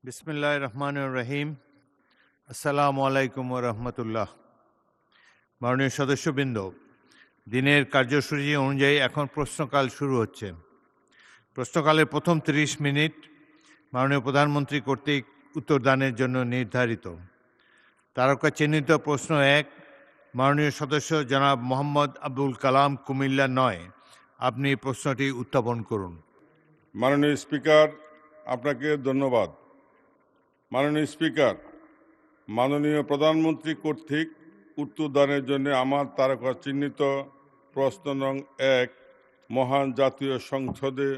বিসমিল্লাহির রহমানির রহিম। আসসালামু আলাইকুম ওয়া রাহমাতুল্লাহ। মাননীয় সদস্যবৃন্দ, দিনের কার্যসূচি অনুযায়ী এখন প্রশ্নকাল শুরু হচ্ছে। প্রশ্নকালের প্রথম ৩০ মিনিট মাননীয় প্রধানমন্ত্রী কর্তৃক উত্তরদানের জন্য নির্ধারিত। তারকা চিহ্নিত প্রশ্ন ১, মাননীয় সদস্য জনাব মোহাম্মদ আবুল কালাম, কুমিল্লা ৯। আপনি প্রশ্নটি উত্থাপন করুন। মাননীয় স্পিকার, আপনাকে ধন্যবাদ। মাননীয় স্পিকার, মাননীয় প্রধানমন্ত্রী কর্তৃক উত্তরদানের জন্য আমার তারকা চিহ্নিত প্রশ্ন নং ১ মহান জাতীয় সংসদে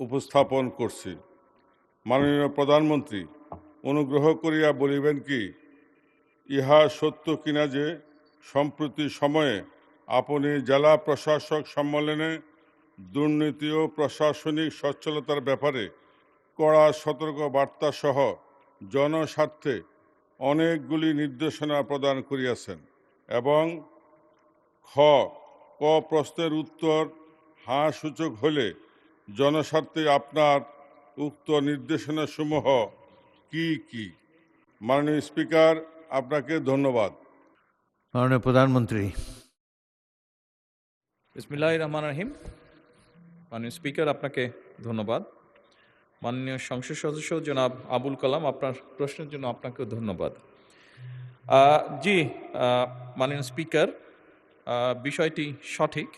উপস্থাপন করছি। মাননীয় প্রধানমন্ত্রী, অনুগ্রহ করিয়া বলিবেন কি, ইহা সত্য কিনা যে সম্প্রতি সময়ে আপনি জেলা প্রশাসক সম্মেলনে দুর্নীতি ও প্রশাসনিক সচ্ছলতার ব্যাপারে কড়া সতর্ক বার্তা সহ জনস্বার্থে অনেকগুলি নির্দেশনা প্রদান করিয়াছেন এবং ক প্রশ্নের উত্তর হাঁ সূচক হলে জনস্বার্থে আপনার উক্ত নির্দেশনাসমূহ কি কি? মাননীয় স্পিকার, আপনাকে ধন্যবাদ। মাননীয় প্রধানমন্ত্রী। বিসমিল্লাহির রহমানির রহিম। মাননীয় স্পিকার, আপনাকে ধন্যবাদ। মাননীয় সংসদ সদস্য জনাব আবুল কালাম, আপনার প্রশ্নের জন্য আপনাকেও ধন্যবাদ। মাননীয় স্পিকার, বিষয়টি সঠিক।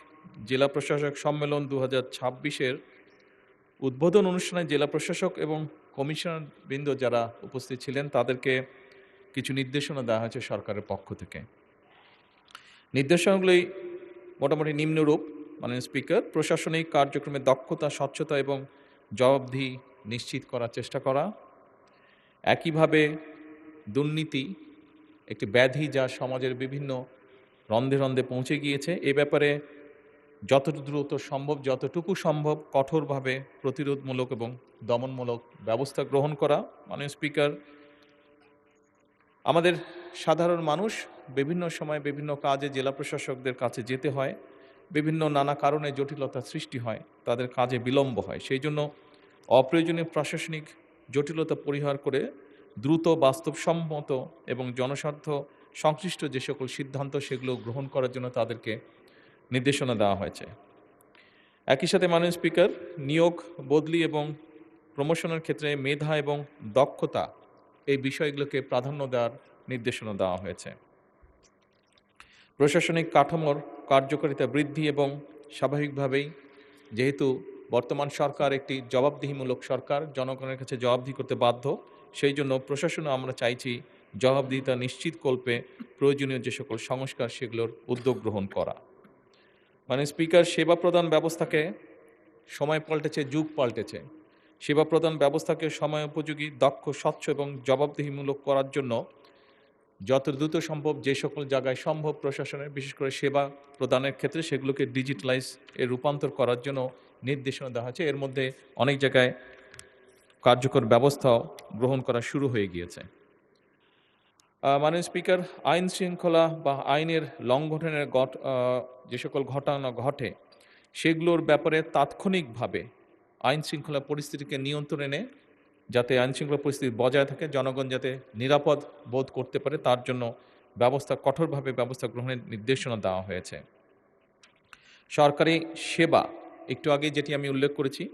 জেলা প্রশাসক সম্মেলন 2026-এর উদ্বোধন অনুষ্ঠানে জেলা প্রশাসক এবং কমিশনার বৃন্দ যারা উপস্থিত ছিলেন তাদেরকে কিছু নির্দেশনা দেওয়া হয়েছে সরকারের পক্ষ থেকে। নির্দেশনাগুলি মোটামুটি নিম্নরূপ। মাননীয় স্পিকার, প্রশাসনিক কার্যক্রমে দক্ষতা, স্বচ্ছতা এবং জবাবদিহি নিশ্চিত করার চেষ্টা করা। একইভাবে দুর্নীতি একটি ব্যাধি যা সমাজের বিভিন্ন রন্ধে রন্ধে পৌঁছে গিয়েছে, এ ব্যাপারে যত দ্রুত সম্ভব, যতটুকু সম্ভব কঠোরভাবে প্রতিরোধমূলক এবং দমনমূলক ব্যবস্থা গ্রহণ করা। মাননীয় স্পিকার, আমাদের সাধারণ মানুষ বিভিন্ন সময় বিভিন্ন কাজে জেলা প্রশাসকদের কাছে যেতে হয়, বিভিন্ন নানা কারণে জটিলতা সৃষ্টি হয়, তাদের কাজে বিলম্ব হয়। সেই জন্য অপ্রয়োজনীয় প্রশাসনিক জটিলতা পরিহার করে দ্রুত, বাস্তবসম্মত এবং জনস্বার্থ সংশ্লিষ্ট যে সকল সিদ্ধান্ত সেগুলো গ্রহণ করার জন্য তাদেরকে নির্দেশনা দেওয়া হয়েছে। একই সাথে মাননীয় স্পিকার, নিয়োগ, বদলি এবং প্রমোশনের ক্ষেত্রে মেধা এবং দক্ষতা এই বিষয়গুলোকে প্রাধান্য দেওয়ার নির্দেশনা দেওয়া হয়েছে। প্রশাসনিক কাঠামোর কার্যকারিতা বৃদ্ধি এবং স্বাভাবিকভাবেই যেহেতু বর্তমান সরকার একটি জবাবদিহিমূলক সরকার, জনগণের কাছে জবাবদিহি করতে বাধ্য, সেই জন্য প্রশাসনে আমরা চাইছি জবাবদিহিতা নিশ্চিতকল্পে প্রয়োজনীয় যে সকল সংস্কার সেগুলোর উদ্যোগ গ্রহণ করা। মানে স্পিকার, সেবা প্রদান ব্যবস্থাকে সময় পাল্টেছে, যুগ পাল্টেছে। সেবা প্রদান ব্যবস্থাকে সময় উপযোগী, দক্ষ, স্বচ্ছ এবং জবাবদিহিমূলক করার জন্য যত দ্রুত সম্ভব যে সকল জায়গায় সম্ভব প্রশাসনের, বিশেষ করে সেবা প্রদানের ক্ষেত্রে, সেগুলোকে ডিজিটালাইজ রূপান্তর করার জন্য নির্দেশনা দেওয়া হয়েছে। এর মধ্যে অনেক জায়গায় কার্যকর ব্যবস্থাও গ্রহণ করা শুরু হয়ে গিয়েছে। মাননীয় স্পিকার, আইন শৃঙ্খলা বা আইনের লঙ্ঘনের যে সকল ঘটনা ঘটে সেগুলোর ব্যাপারে তাৎক্ষণিকভাবে আইন শৃঙ্খলা পরিস্থিতিকে নিয়ন্ত্রণে এনে যাতে আইন শৃঙ্খলা পরিস্থিতি বজায় থাকে, জনগণ যাতে নিরাপদ বোধ করতে পারে, তার জন্য কঠোরভাবে ব্যবস্থা গ্রহণের নির্দেশনা দেওয়া হয়েছে। সরকারি সেবা, একটু আগে যেটি আমি উল্লেখ করেছি,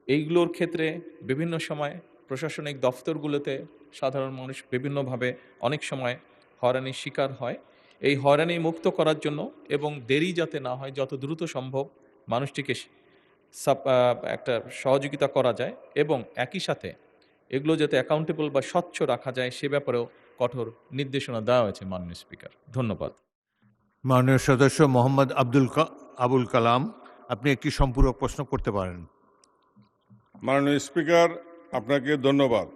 এইগুলোর ক্ষেত্রে বিভিন্ন সময় প্রশাসনিক দফতরগুলোতে সাধারণ মানুষ বিভিন্নভাবে অনেক সময় হয়রানির শিকার হয়। এই হয়রানি মুক্ত করার জন্য এবং দেরি যাতে না হয়, যত দ্রুত সম্ভব মানুষটিকে একটা সহযোগিতা করা যায় এবং একই সাথে এগুলো যাতে অ্যাকাউন্টেবল বা স্বচ্ছ রাখা যায় সে ব্যাপারেও কঠোর নির্দেশনা দেওয়া হয়েছে। মাননীয় স্পিকার, ধন্যবাদ। মাননীয় সদস্য মোহাম্মদ আবুল কালাম, আপনি একটি সম্পূরক প্রশ্ন করতে পারেন। মাননীয় স্পিকার, আপনাকে ধন্যবাদ।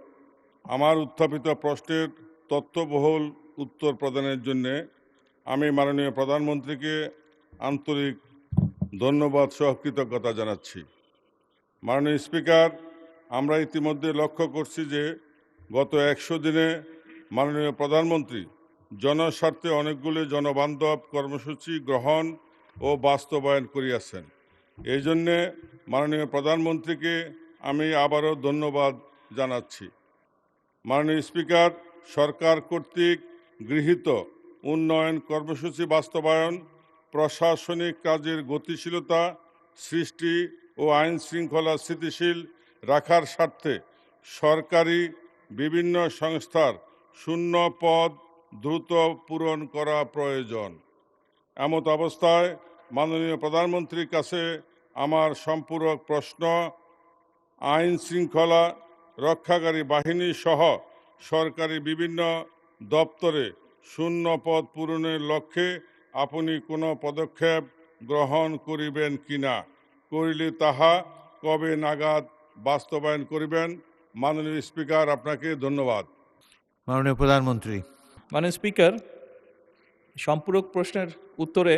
আমার উত্থাপিত প্রশ্নের তথ্যবহুল উত্তর প্রদানের জন্য আমি মাননীয় প্রধানমন্ত্রীকে আন্তরিক ধন্যবাদ সহ কৃতজ্ঞতা জানাচ্ছি। মাননীয় স্পিকার, আমরা ইতিমধ্যে লক্ষ্য করছি যে গত 100 দিনে মাননীয় প্রধানমন্ত্রী জনস্বার্থে অনেকগুলি জনবান্ধব কর্মসূচি গ্রহণ ও বাস্তবায়ন করিয়াছেন। এই জন্যে মাননীয় প্রধানমন্ত্রীকে আমি আবারও ধন্যবাদ জানাচ্ছি। মাননীয় স্পিকার, সরকার কর্তৃক গৃহীত উন্নয়ন কর্মসূচি বাস্তবায়ন, প্রশাসনিক কাজের গতিশীলতা সৃষ্টি ও আইন শৃঙ্খলা স্থিতিশীল রাখার স্বার্থে সরকারি বিভিন্ন সংস্থার শূন্য পদ দ্রুত পূরণ করা প্রয়োজন। এমত অবস্থায় মাননীয় প্রধানমন্ত্রীর কাছে আমার সম্পূরক প্রশ্ন, আইন শৃঙ্খলা রক্ষাকারী বাহিনী সহ সরকারি বিভিন্ন দপ্তরে শূন্য পদ পূরণের লক্ষ্যে আপনি কোনো পদক্ষেপ গ্রহণ করিবেন কিনা, করিলে তাহা কবে নাগাদ বাস্তবায়ন করিবেন? মাননীয় স্পিকার, আপনাকে ধন্যবাদ। মাননীয় প্রধানমন্ত্রী। মাননীয় স্পিকার, সম্পূরক প্রশ্নের উত্তরে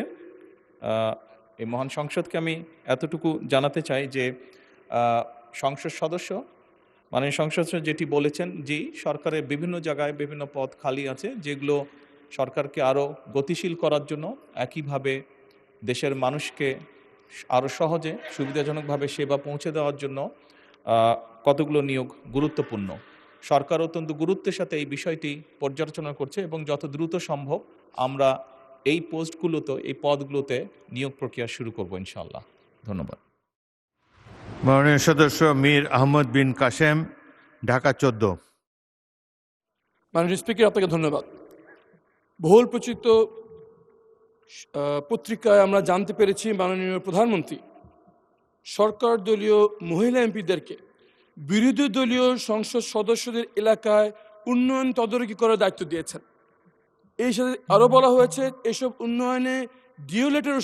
এই মহান সংসদকে আমি এতটুকু জানাতে চাই যে সংসদ সদস্য মাননীয় সংসদ সদস্য যেটি বলেছেন, জি, সরকারের বিভিন্ন জায়গায় বিভিন্ন পদ খালি আছে, যেগুলো সরকারকে আরও গতিশীল করার জন্য, একইভাবে দেশের মানুষকে আরও সহজে সুবিধাজনকভাবে সেবা পৌঁছে দেওয়ার জন্য কতগুলো নিয়োগ গুরুত্বপূর্ণ। সরকার অত্যন্ত গুরুত্বের সাথে এই বিষয়টি পর্যালোচনা করছে এবং যত দ্রুত সম্ভব আমরা এই পোস্টগুলোতে, এই পদগুলোতে নিয়োগ প্রক্রিয়া শুরু করব ইনশাআল্লাহ। ধন্যবাদ। মাননীয় সদস্য মীর আহমদ বিন কাসেম, ঢাকা 14। মাননীয় স্পিকার, আপনাকে ধন্যবাদ। বহুল প্রচিত পত্রিকায় আমরা জানতে পেরেছি মাননীয় প্রধানমন্ত্রী সরকার দলীয় মহিলা এমপিদেরকে বিরোধী দলীয় সংসদ সদস্যদের এলাকায় উন্নয়ন তদারকি করার দায়িত্ব দিয়েছেন। এই সাথে আরও বলা হয়েছে এসব উন্নয়নে ডিও লেটার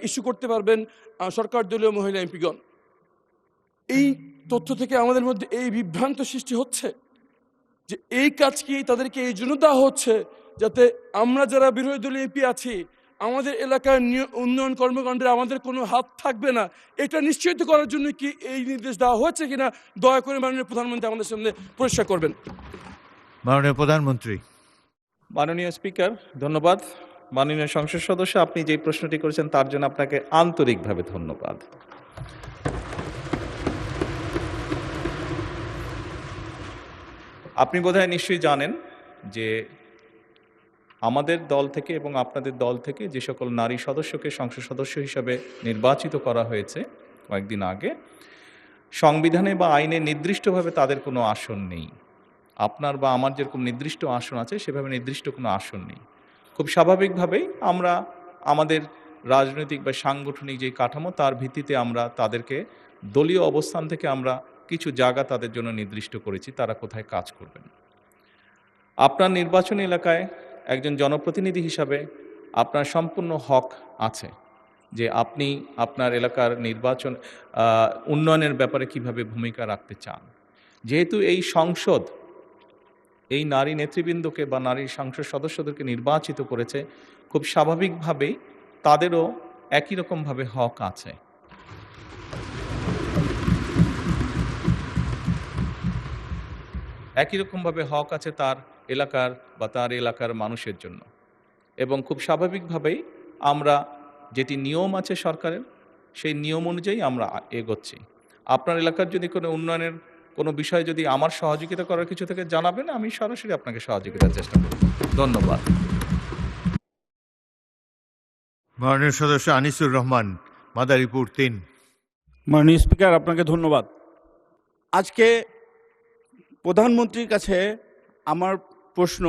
ইস্যু করতে পারবেন সরকার দলীয় মহিলা এমপিগণ। এই তথ্য থেকে আমাদের মধ্যে এই বিভ্রান্ত সৃষ্টি হচ্ছে যে এই কাজ কি তাদেরকে এই জন্য দেওয়া হচ্ছে যাতে আমরা যারা বিরোধী দলীয় এমপি আছি আমাদের এলাকার উন্নয়ন কর্মকাণ্ডে আমাদের কোনো হাত থাকবে না, এটা নিশ্চিত করার জন্য কি এই নির্দেশ দেওয়া হয়েছে কিনা দয়া করে মাননীয় প্রধানমন্ত্রী আমাদের সামনে পরিষ্কার করবেন। মাননীয় প্রধানমন্ত্রী। মাননীয় স্পিকার, ধন্যবাদ। মাননীয় সংসদ সদস্য, আপনি যে প্রশ্নটি করেছেন তার জন্য আপনাকে আন্তরিকভাবে ধন্যবাদ। আপনি বোধহয় নিশ্চয়ই জানেন যে আমাদের দল থেকে এবং আপনাদের দল থেকে যে সকল নারী সদস্যকে সংসদ সদস্য হিসাবে নির্বাচিত করা হয়েছে কয়েকদিন আগে, সংবিধানে বা আইনে নির্দিষ্টভাবে তাদের কোনো আসন নেই। আপনার বা আমার যেরকম নির্দিষ্ট আসন আছে সেভাবে নির্দিষ্ট কোনো আসন নেই। খুব স্বাভাবিকভাবেই আমরা আমাদের রাজনৈতিক বা সাংগঠনিক যে কাঠামো তার ভিত্তিতে আমরা তাদেরকে দলীয় অবস্থান থেকে আমরা কিছু জায়গা তাদের জন্য নির্দিষ্ট করেছি, তারা কোথায় কাজ করবেন। আপনার নির্বাচনী এলাকায় একজন জনপ্রতিনিধি হিসাবে আপনার সম্পূর্ণ হক আছে যে আপনি আপনার এলাকার নির্বাচন উন্নয়নের ব্যাপারে কিভাবে ভূমিকা রাখতে চান। যেহেতু এই সংসদ এই নারী নেতৃবৃন্দকে বা নারী সংসদ সদস্যদেরকে নির্বাচিত করেছে, খুব স্বাভাবিকভাবেই তাদেরও একই রকমভাবে হক আছে। একই রকমভাবে হক আছে তার এলাকার বা তার এলাকার মানুষের জন্য। এবং খুব স্বাভাবিকভাবেই আমরা যেটি নিয়ম আছে সরকারের, সেই নিয়ম অনুযায়ী আমরা এগোচ্ছি। আপনার এলাকার যদি কোনো উন্নয়নের কোনো বিষয় যদি আমার সহযোগিতা করার কিছু থেকে জানাবেন, আমি সরাসরি আপনাকে সহযোগিতার চেষ্টা করব। ধন্যবাদ। মাননীয় সদস্য আনিসুর রহমান, মাদারীপুর 3। মাননীয় স্পিকার, আপনাকে ধন্যবাদ। আজকে প্রধানমন্ত্রীর কাছে আমার প্রশ্ন,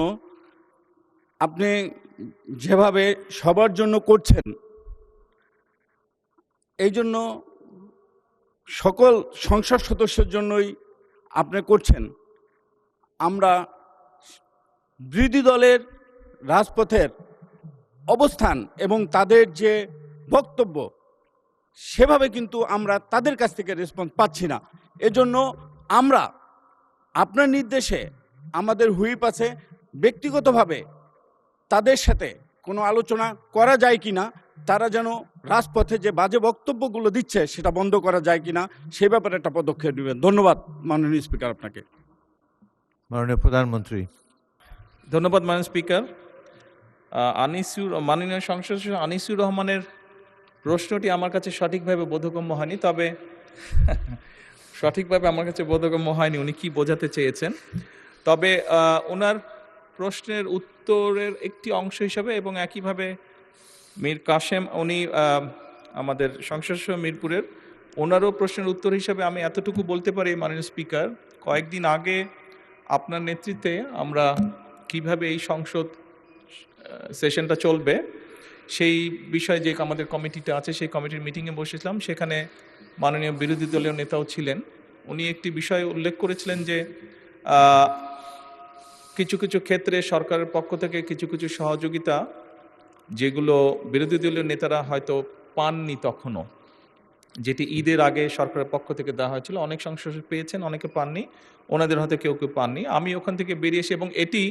আপনি যেভাবে সবার জন্য করছেন এই জন্য সকল সংসদ সদস্যের জন্যই আপনি করছেন। আমরা বিরোধী দলের রাজপথের অবস্থান এবং তাদের যে বক্তব্য সেভাবে কিন্তু আমরা তাদের কাছ থেকে রেসপন্স পাচ্ছি না। এজন্য আমরা আপনার নির্দেশে আমাদের হুইপ আছে, ব্যক্তিগতভাবে তাদের সাথে কোনো আলোচনা করা যায় কিনা, তারা যেন রাজপথে যে বাজে বক্তব্যগুলো দিচ্ছে সেটা বন্ধ করা যায় কিনা সে ব্যাপারে একটা পদক্ষেপ নেবেন। ধন্যবাদ মাননীয় স্পিকার আপনাকে। মাননীয় প্রধানমন্ত্রী। ধন্যবাদ মাননীয় স্পিকার। মাননীয় সংসদ সদস্য আনিসুর রহমানের প্রশ্নটি আমার কাছে সঠিকভাবে বোধগম্য হয়নি, তবে সঠিকভাবে আমার কাছে বোধগম্য হয়নি উনি কি বোঝাতে চেয়েছেন। তবে ওনার প্রশ্নের উত্তরের একটি অংশ হিসাবে এবং একইভাবে মীর কাশেম উনি আমাদের সংসদ সদস্য মিরপুরের, ওনারও প্রশ্নের উত্তর হিসাবে আমি এতটুকু বলতে পারি মাননীয় স্পিকার, কয়েকদিন আগে আপনার নেতৃত্বে আমরা কিভাবে এই সংসদ সেশনটা চলবে সেই বিষয়ে যে আমাদের কমিটিটা আছে সেই কমিটির মিটিংয়ে বসেছিলাম। সেখানে মাননীয় বিরোধী দলীয় নেতাও ছিলেন। উনি একটি বিষয় উল্লেখ করেছিলেন যে কিছু কিছু ক্ষেত্রে সরকারের পক্ষ থেকে কিছু কিছু সহযোগিতা যেগুলো বিরোধী দলীয় নেতারা হয়তো পাননি তখনও, যেটি ঈদের আগে সরকারের পক্ষ থেকে দেওয়া হয়েছিল, অনেক সংসদ পেয়েছেন, অনেকে পাননি, ওনাদের হয়তো কেউ কেউ পাননি। আমি ওখান থেকে বেরিয়ে এসে, এবং এটি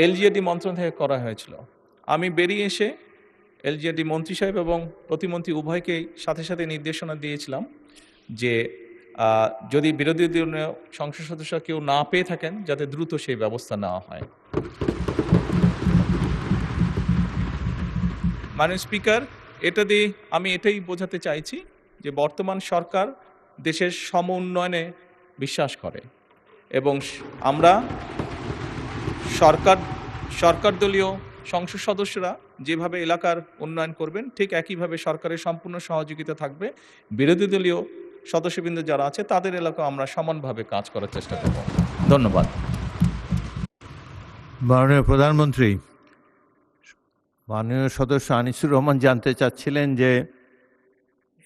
এলজিএডি মন্ত্রণালয় থেকে করা হয়েছিল, আমি বেরিয়ে এসে এলজিএডি মন্ত্রী সাহেব এবং প্রতিমন্ত্রী উভয়কেই সাথে সাথে নির্দেশনা দিয়েছিলাম যে যদি বিরোধী দলীয় সংসদ সদস্য কেউ না পেয়ে থাকেন যাতে দ্রুত সেই ব্যবস্থা নেওয়া হয়। মাননীয় স্পিকার, এটা দিয়ে আমি এটাই বোঝাতে চাইছি যে বর্তমান সরকার দেশের সম উন্নয়নে বিশ্বাস করে এবং আমরা সরকার দলীয় সংসদ সদস্যরা যেভাবে এলাকার উন্নয়ন করবেন ঠিক একইভাবে সরকারের সম্পূর্ণ সহযোগিতা থাকবে। বিরোধী দলীয় সদস্যবৃন্দ যারা আছে তাদের এলাকায় আমরা সমানভাবে কাজ করার চেষ্টা করব। ধন্যবাদ। মাননীয় প্রধানমন্ত্রী, মাননীয় সদস্য আনিসুর রহমান জানতে চাচ্ছিলেন যে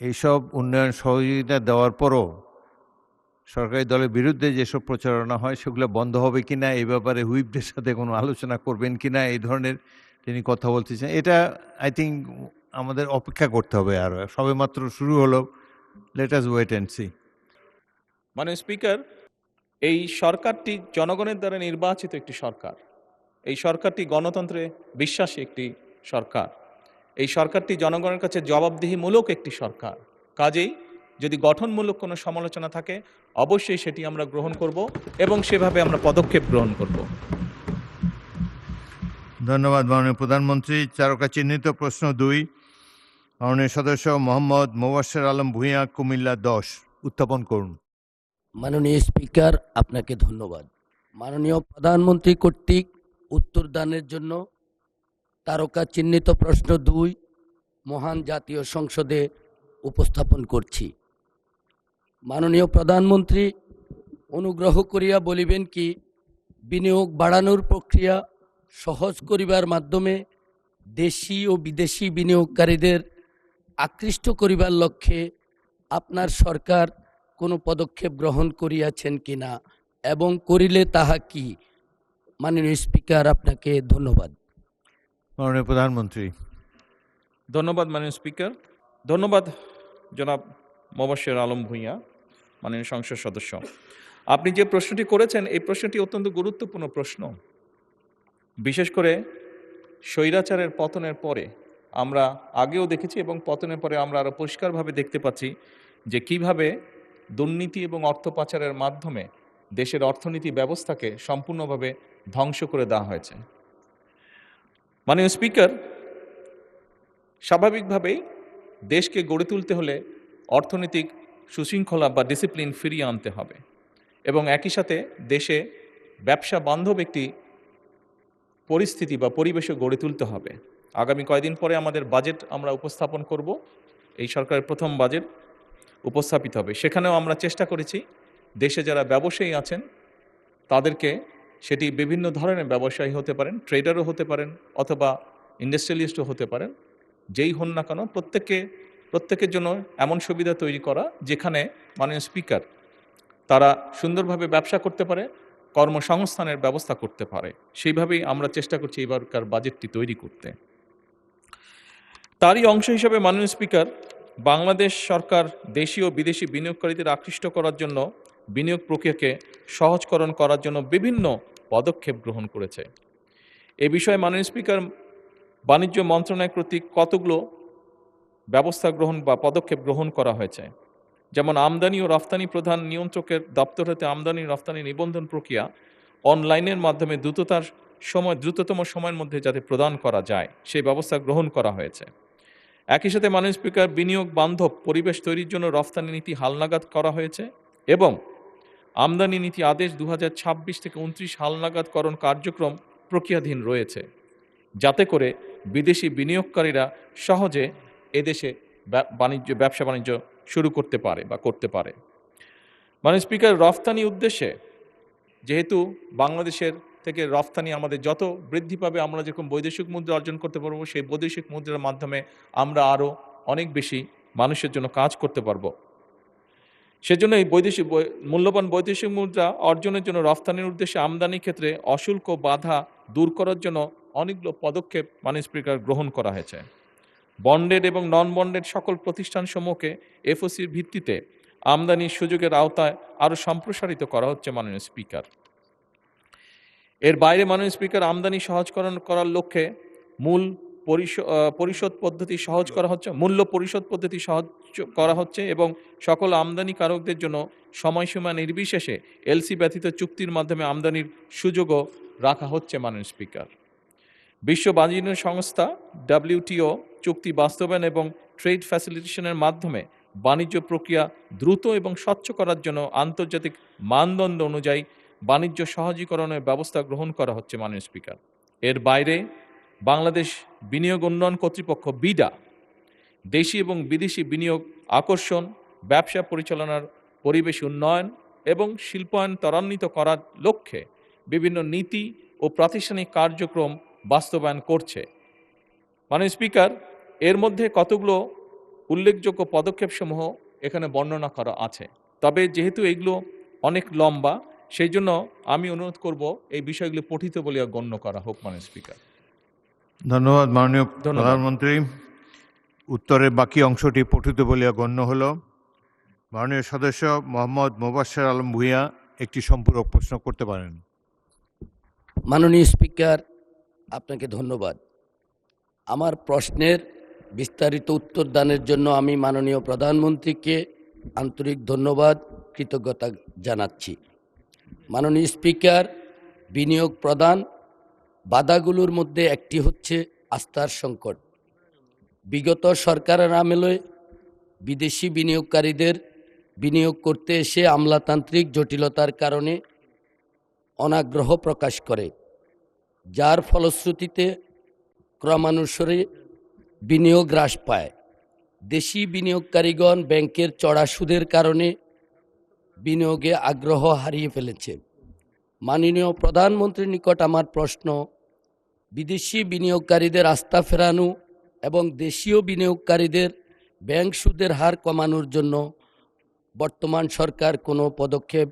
এইসব উন্নয়ন সহযোগিতা দেওয়ার পরও সরকারি দলের বিরুদ্ধে যেসব প্রচারণা হয় সেগুলো বন্ধ হবে কিনা, এই ব্যাপারে হুইপদের সাথে কোনো আলোচনা করবেন কিনা, এই ধরনের তিনি কথা বলতেছেন। এটা আই থিঙ্ক আমাদের অপেক্ষা করতে হবে, আর সবেমাত্র শুরু হলো, let us wait and see. মাননীয় স্পিকার, এই সরকারটি জনগণের দ্বারা নির্বাচিত একটি সরকার। এই সরকারটি গণতন্ত্রে বিশ্বাসী একটি সরকার। এই সরকারটি জনগণের কাছে জবাবদিহিমূলক একটি সরকার। কাজেই যদি গঠনমূলক কোনো সমালোচনা থাকে অবশ্যই সেটি আমরা গ্রহণ করব এবং সেভাবে আমরা পদক্ষেপ গ্রহণ করব। ধন্যবাদ মাননীয় প্রধানমন্ত্রী। চারকা চিহ্নিত প্রশ্ন 2, মাননীয় সদস্য মোহাম্মদ মোবাশ্বের আলম ভূঁইয়া, কুমিল্লা 10, উত্থাপন করুন। মাননীয় স্পিকার, আপনাকে ধন্যবাদ। মাননীয় প্রধানমন্ত্রী কর্তৃক উত্তরদানের জন্য তারকা চিহ্নিত প্রশ্ন 2 মহান জাতীয় সংসদে উপস্থাপন করছি। মাননীয় প্রধানমন্ত্রী, অনুগ্রহ করিয়া বলিবেন কি বিনিয়োগ বাড়ানোর প্রক্রিয়া সহজ করিবার মাধ্যমে দেশি ও বিদেশি বিনিয়োগকারীদের আকৃষ্ট করিবার লক্ষ্যে আপনার সরকার কোনো পদক্ষেপ গ্রহণ করিয়াছেন কিনা এবং করিলে তাহা কি? মাননীয় স্পিকার, আপনাকে ধন্যবাদ। মাননীয় প্রধানমন্ত্রী। ধন্যবাদ মাননীয় স্পিকার। ধন্যবাদ জনাব মোবাশ্বের আলম ভূঁইয়া, মাননীয় সংসদ সদস্য। আপনি যে প্রশ্নটি করেছেন এই প্রশ্নটি অত্যন্ত গুরুত্বপূর্ণ প্রশ্ন। বিশেষ করে স্বৈরাচারের পতনের পরে আমরা আগেও দেখেছি এবং পতনের পরে আমরা আরও পরিষ্কারভাবে দেখতে পাচ্ছি যে কিভাবে দুর্নীতি এবং অর্থ পাচারের মাধ্যমে দেশের অর্থনীতি ব্যবস্থাকে সম্পূর্ণভাবে ধ্বংস করে দেওয়া হয়েছে। মাননীয় স্পিকার, স্বাভাবিকভাবেই দেশকে গড়ে তুলতে হলে অর্থনৈতিক সুশৃঙ্খলা বা ডিসিপ্লিন ফিরিয়ে আনতে হবে এবং একই সাথে দেশে ব্যবসা বান্ধব একটি পরিস্থিতি বা পরিবেশও গড়ে তুলতে হবে। আগামী কয়েকদিন পরে আমাদের বাজেট আমরা উপস্থাপন করব, এই সরকারের প্রথম বাজেট উপস্থাপিত হবে। সেখানেও আমরা চেষ্টা করেছি দেশে যারা ব্যবসায়ী আছেন তাদেরকে, সেটি বিভিন্ন ধরনের ব্যবসায়ী হতে পারেন, ট্রেডারও হতে পারেন অথবা ইন্ডাস্ট্রিয়ালিস্টও হতে পারেন, যেই হন না কেন প্রত্যেকের জন্য এমন সুবিধা তৈরি করা যেখানে মাননীয় স্পিকার তারা সুন্দরভাবে ব্যবসা করতে পারে, কর্মসংস্থানের ব্যবস্থা করতে পারে। সেইভাবেই আমরা চেষ্টা করছি এবারকার বাজেটটি তৈরি করতে। তারই অংশ হিসেবে মাননীয় স্পিকার, বাংলাদেশ সরকার দেশি ও বিদেশি বিনিয়োগকারীদের আকৃষ্ট করার জন্য বিনিয়োগ প্রক্রিয়াকে সহজকরণ করার জন্য বিভিন্ন পদক্ষেপ গ্রহণ করেছে। এ বিষয়ে মাননীয় স্পিকার, বাণিজ্য মন্ত্রণালয় কর্তৃক কতগুলো ব্যবস্থা গ্রহণ বা পদক্ষেপ গ্রহণ করা হয়েছে। যেমন আমদানি ও রফতানি প্রধান নিয়ন্ত্রকের দপ্তর হতে আমদানি রফতানি নিবন্ধন প্রক্রিয়া অনলাইনের মাধ্যমে দ্রুততম সময়ের মধ্যে যাতে প্রদান করা যায় সেই ব্যবস্থা গ্রহণ করা হয়েছে। একই সাথে মাননীয় স্পিকার বিনিয়োগ বান্ধব পরিবেশ তৈরির জন্য রফতানি নীতি হালনাগাদ করা হয়েছে এবং আমদানি নীতি আদেশ 2026 থেকে 29 হালনাগাদকরণ কার্যক্রম প্রক্রিয়াধীন রয়েছে, যাতে করে বিদেশি বিনিয়োগকারীরা সহজে এদেশে ব্যবসা বাণিজ্য শুরু করতে পারে বা করতে পারে। মাননীয় স্পিকার, রফতানি উদ্দেশ্যে যেহেতু বাংলাদেশের থেকে রফতানি আমাদের যত বৃদ্ধি পাবে, আমরা যেরকম বৈদেশিক মুদ্রা অর্জন করতে পারবো, সেই বৈদেশিক মুদ্রার মাধ্যমে আমরা আরও অনেক বেশি মানুষের জন্য কাজ করতে পারবো। সেজন্য এই মূল্যবান বৈদেশিক মুদ্রা অর্জনের জন্য রফতানির উদ্দেশ্যে আমদানির ক্ষেত্রে অশুল্ক বাধা দূর করার জন্য অনেকগুলো পদক্ষেপ মাননীয় স্পিকার গ্রহণ করা হয়েছে। বন্ডেড এবং নন বন্ডেড সকল প্রতিষ্ঠানসমূহকে এফওসির ভিত্তিতে আমদানির সুযোগের আওতায় আরও সম্প্রসারিত করা হচ্ছে মাননীয় স্পিকার। এর বাইরে মাননীয় স্পিকার, আমদানি সহজকরণ করার লক্ষ্যে মূল্য পরিশোধ পদ্ধতি সহজ করা হচ্ছে এবং সকল আমদানিকারকদের জন্য সময়সীমা নির্বিশেষে এলসি ব্যতীত চুক্তির মাধ্যমে আমদানির সুযোগও রাখা হচ্ছে মাননীয় স্পিকার। বিশ্ব বাণিজ্য সংস্থা WTO চুক্তি বাস্তবায়ন এবং ট্রেড ফ্যাসিলিটেশনের মাধ্যমে বাণিজ্য প্রক্রিয়া দ্রুত এবং স্বচ্ছ করার জন্য আন্তর্জাতিক মানদণ্ড অনুযায়ী বাণিজ্য সহজীকরণের ব্যবস্থা গ্রহণ করা হচ্ছে মাননীয় স্পিকার। এর বাইরে বাংলাদেশ বিনিয়োগ উন্নয়ন কর্তৃপক্ষ বিডা দেশি এবং বিদেশি বিনিয়োগ আকর্ষণ, ব্যবসা পরিচালনার পরিবেশ উন্নয়ন এবং শিল্পায়ন ত্বরান্বিত করার লক্ষ্যে বিভিন্ন নীতি ও প্রাতিষ্ঠানিক কার্যক্রম বাস্তবায়ন করছে। মাননীয় স্পিকার, এর মধ্যে কতগুলো উল্লেখযোগ্য পদক্ষেপসমূহ এখানে বর্ণনা করা আছে, তবে যেহেতু এগুলো অনেক লম্বা, সেই জন্য আমি অনুরোধ করব এই বিষয়গুলো পঠিত বলিয়া গণ্য করা হোক মাননীয় স্পিকার। ধন্যবাদ মাননীয় প্রধানমন্ত্রী। উত্তরের বাকি অংশটি পঠিত বলিয়া গণ্য হল। মাননীয় সদস্য মোহাম্মদ মোবাশ্বের আলম ভূঁইয়া একটি সম্পূরক প্রশ্ন করতে পারেন। মাননীয় স্পিকার, আপনাকে ধন্যবাদ। আমার প্রশ্নের বিস্তারিত উত্তর দানের জন্য আমি মাননীয় প্রধানমন্ত্রীকে আন্তরিক ধন্যবাদ, কৃতজ্ঞতা জানাচ্ছি। মাননীয় স্পিকার, বিনিয়োগ প্রদান বাধাগুলোর মধ্যে একটি হচ্ছে আস্থার সংকট। বিগত সরকারের আমলে বিদেশি বিনিয়োগকারীদের বিনিয়োগ করতে এসে আমলাতান্ত্রিক জটিলতার কারণে অনাগ্রহ প্রকাশ করে, যার ফলশ্রুতিতে ক্রমানুসারে বিনিয়োগ হ্রাস পায়। দেশি বিনিয়োগকারীগণ ব্যাংকের চড়া সুদের কারণে বিনিয়োগে আগ্রহ হারিয়ে ফেলেছে। মাননীয় প্রধানমন্ত্রীর নিকট আমার প্রশ্ন, বিদেশি বিনিয়োগকারীদের আস্থা ফেরানো এবং দেশীয় বিনিয়োগকারীদের ব্যাংক সুদের হার কমানোর জন্য বর্তমান সরকার কোনো পদক্ষেপ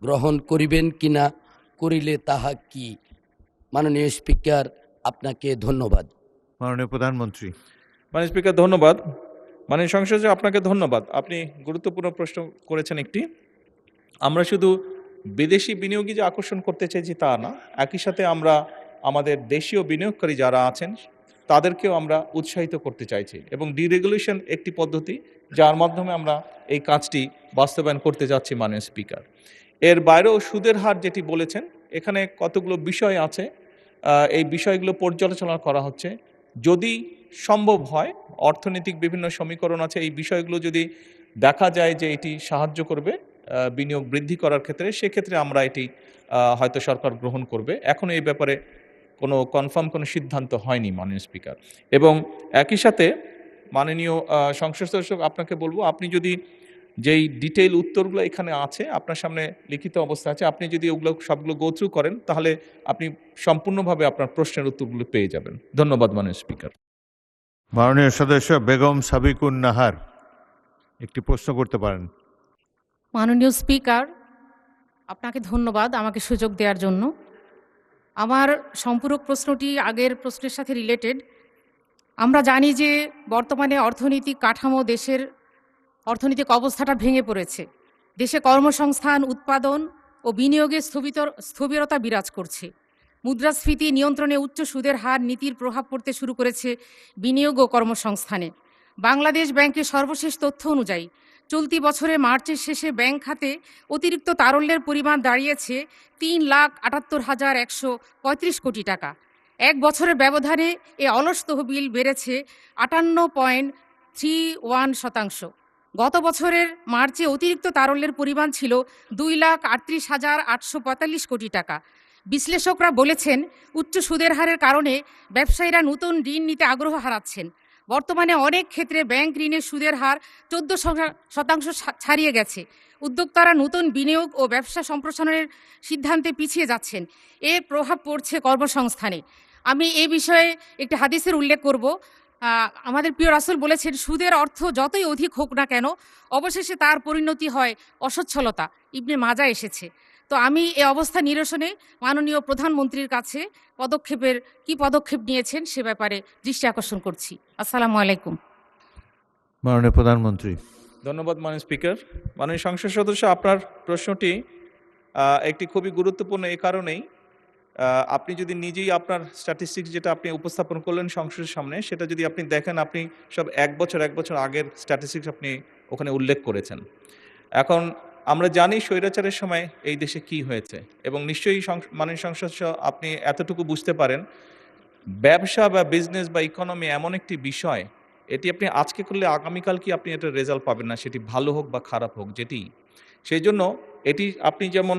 গ্রহণ করিবেন কিনা, করিলে তাহা কি? মাননীয় স্পিকার, আপনাকে ধন্যবাদ। মাননীয় প্রধানমন্ত্রী। মাননীয় স্পিকার, ধন্যবাদ। মাননীয় সংসদ সদস্য, আপনাকে ধন্যবাদ। আপনি গুরুত্বপূর্ণ প্রশ্ন করেছেন একটি। আমরা শুধু বিদেশি বিনিয়োগী যে আকর্ষণ করতে চাইছি তা না, একই সাথে আমরা আমাদের দেশীয় বিনিয়োগকারী যারা আছেন তাদেরকেও আমরা উৎসাহিত করতে চাইছি এবং ডিরেগুলেশন একটি পদ্ধতি যার মাধ্যমে আমরা এই কাজটি বাস্তবায়ন করতে যাচ্ছি মাননীয় স্পিকার। এর বাইরেও সুদের হার যেটি বলেছেন, এখানে কতগুলো বিষয় আছে, এই বিষয়গুলো পর্যালোচনা করা হচ্ছে। যদি সম্ভব হয়, অর্থনৈতিক বিভিন্ন সমীকরণ আছে, এই বিষয়গুলো যদি দেখা যায় যে এটি সাহায্য করবে বিনিয়োগ বৃদ্ধি করার ক্ষেত্রে, সেক্ষেত্রে আমরা এটি হয়তো সরকার গ্রহণ করবে। এখনও এই ব্যাপারে কোনো কনফার্ম কোনো সিদ্ধান্ত হয়নি মাননীয় স্পিকার। এবং একই সাথে মাননীয় সংসদ সদস্য, আপনাকে বলবো, আপনি যদি যেই ডিটেইল উত্তরগুলো এখানে আছে আপনার সামনে লিখিত অবস্থা আছে, আপনি যদি ওগুলো সবগুলো গো থ্রু করেন তাহলে আপনি সম্পূর্ণভাবে আপনার প্রশ্নের উত্তরগুলো পেয়ে যাবেন। ধন্যবাদ মাননীয় স্পিকার। মাননীয় সদস্য বেগম সাবিকুন নাহার একটি প্রশ্ন করতে পারেন। মাননীয় স্পিকার, আপনাকে ধন্যবাদ আমাকে সুযোগ দেওয়ার জন্য। আমার সম্পূরক প্রশ্নটি আগের প্রশ্নের সাথে রিলেটেড। আমরা জানি যে বর্তমানে অর্থনৈতিক কাঠামো, দেশের অর্থনৈতিক অবস্থাটা ভেঙে পড়েছে। দেশে কর্মসংস্থান, উৎপাদন ও বিনিয়োগে স্থবিরতা বিরাজ করছে। মুদ্রাস্ফীতি নিয়ন্ত্রণে উচ্চ সুদের হার নীতির প্রভাব পড়তে শুরু করেছে বিনিয়োগ ও কর্মসংস্থানে। বাংলাদেশ ব্যাংকের সর্বশেষ তথ্য অনুযায়ী চলতি বছরে মার্চের শেষে ব্যাংক খাতে অতিরিক্ত তারল্যের পরিমাণ দাঁড়িয়েছে 3,78,135 কোটি টাকা। এক বছরের ব্যবধানে এ অলস তহবিল বেড়েছে 58.31%। গত বছরের মার্চে অতিরিক্ত তারল্যের পরিমাণ ছিল 2,38,845 কোটি টাকা। বিশ্লেষকরা বলেছেন, উচ্চ সুদের হারের কারণে ব্যবসায়ীরা নতুন ঋণ নিতে আগ্রহ হারাচ্ছেন। বর্তমানে অনেক ক্ষেত্রে ব্যাংক ঋণের সুদের হার 14% ছাড়িয়ে গেছে। উদ্যোক্তারা নতুন বিনিয়োগ ও ব্যবসা সম্প্রসারণের সিদ্ধান্তে পিছিয়ে যাচ্ছেন। এর প্রভাব পড়ছে কর্মসংস্থানে। আমি এই বিষয়ে একটি হাদিসের উল্লেখ করব। আমাদের প্রিয় রাসূল বলেছেন, সুদের অর্থ যতই অধিক হোক না কেন, অবশেষে তার পরিণতি হয় অসচ্ছলতা। ইবনে মাজা এসেছে। তো আমি এই অবস্থা নিরসনে মাননীয় প্রধানমন্ত্রীর কাছে কি পদক্ষেপ নিয়েছেন সে ব্যাপারে দৃষ্টি আকর্ষণ করছি। আসসালামু আলাইকুম। মাননীয় প্রধানমন্ত্রী। ধন্যবাদ মাননীয় স্পিকার। মাননীয় সংসদ সদস্য, আপনার প্রশ্নটি একটি খুবই গুরুত্বপূর্ণ এই কারণেই, আপনি যদি নিজেই আপনার স্ট্যাটিস্টিক্স যেটা আপনি উপস্থাপন করলেন সংসদের সামনে, সেটা যদি আপনি দেখেন, আপনি সব এক বছর আগের স্ট্যাটিস্টিক্স আপনি ওখানে উল্লেখ করেছেন। এখন আমরা জানি স্বৈরাচারের সময় এই দেশে কি হয়েছে, এবং নিশ্চয়ই মাননীয় সংসদ আপনি এতটুকু বুঝতে পারেন, ব্যবসা বা বিজনেস বা ইকোনমি এমন একটি বিষয়, এটি আপনি আজকে করলে আগামীকাল কি আপনি এটার রেজাল্ট পাবেন না, সেটি ভালো হোক বা খারাপ হোক যেটি। সেই জন্য এটি আপনি যেমন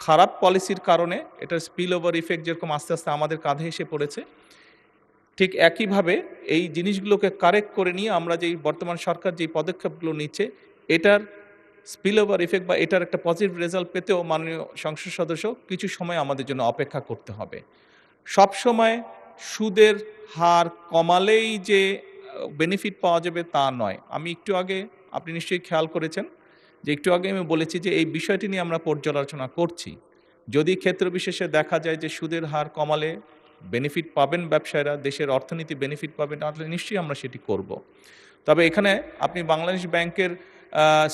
খারাপ পলিসির কারণে এটার স্পিল ওভার ইফেক্ট যেরকম আস্তে আস্তে আমাদের কাঁধে এসে পড়েছে, ঠিক একইভাবে এই জিনিসগুলোকে কারেক্ট করে নিয়ে আমরা যেই বর্তমান সরকার যেই পদক্ষেপগুলো নিচ্ছে, এটার স্পিল ওভার ইফেক্ট বা এটার একটা পজিটিভ রেজাল্ট পেতেও মাননীয় সংসদ সদস্য কিছু সময় আমাদের জন্য অপেক্ষা করতে হবে। সব সময় সুদের হার কমালেই যে বেনিফিট পাওয়া যাবে তা নয়। আমি একটু আগে, আপনি নিশ্চয়ই খেয়াল করেছেন যে একটু আগে আমি বলেছি যে এই বিষয়টি নিয়ে আমরা পর্যালোচনা করছি। যদি ক্ষেত্র বিশেষে দেখা যায় যে সুদের হার কমালে বেনিফিট পাবেন ব্যবসায়ীরা, দেশের অর্থনীতি বেনিফিট পাবেন, তাহলে নিশ্চয়ই আমরা সেটি করব। তবে এখানে আপনি বাংলাদেশ ব্যাংকের